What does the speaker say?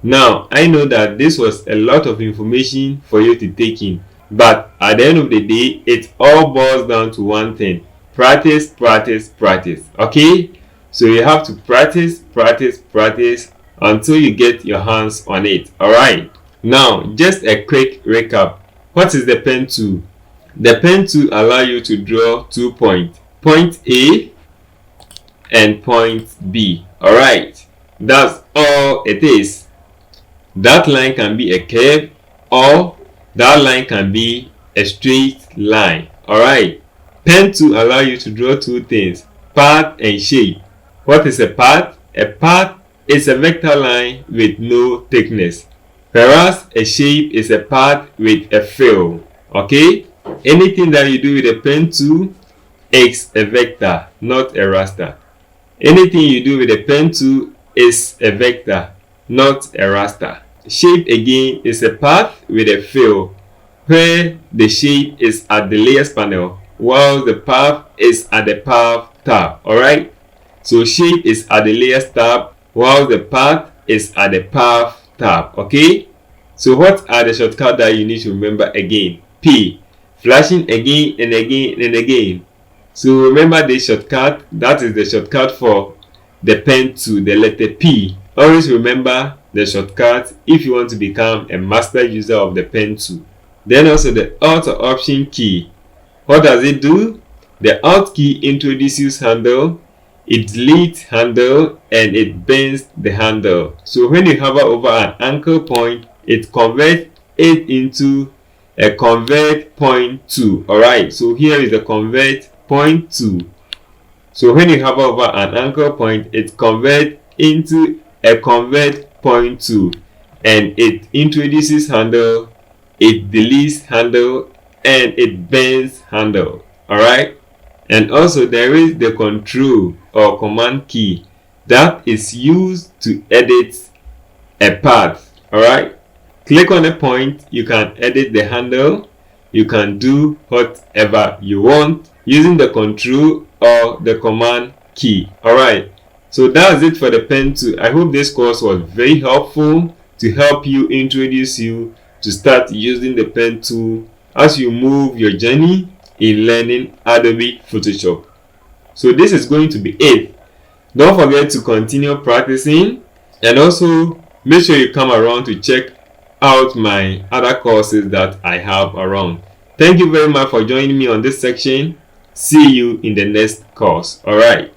Now, I know that this was a lot of information for you to take in, but at the end of the day, it all boils down to one thing: practice, practice, practice. Okay? So you have to practice, practice, practice until you get your hands on it. Alright? Now, just a quick recap. What is the pen tool? The pen tool allows you to draw 2 points, point A and point B. Alright? That's all it is. That line can be a curve, or that line can be a straight line. Alright? Pen tool allow you to draw 2 things: path and shape. What is a path? A path is a vector line with no thickness, whereas a shape is a path with a fill. Okay? Anything that you do with a pen tool is a vector, not a raster. Anything you do with a pen tool is a vector, not a raster. Shape again is a path with a fill, where the shape is at the layers panel while the path is at the path tab. Alright? So shape is at the layers tab while the path is at the path tab. Okay? So what are the shortcuts that you need to remember again? P. Flashing again and again and again. So remember this shortcut. That is the shortcut for the pen tool, the letter P. Always remember the shortcut if you want to become a master user of the pen tool. Then also the Alt or Option key. What does it do? The Alt key introduces handle, it deletes handle, and it bends the handle. So when you hover over an anchor point, it converts it into a convert point tool. Alright, so here is the convert point tool. So when you hover over an anchor point, it converts into a convert point tool, and it introduces handle, it deletes handle, and it bends handle. Alright? And also there is the control or command key that is used to edit a path. Alright? Click on a point, you can edit the handle, you can do whatever you want using the control or the command key. Alright? So that's it for the pen tool. I hope this course was very helpful to help you introduce you to start using the pen tool as you move your journey in learning Adobe Photoshop. So this is going to be it. Don't forget to continue practicing, and also make sure you come around to check out my other courses that I have around. Thank you very much for joining me on this section. See you in the next course. Alright.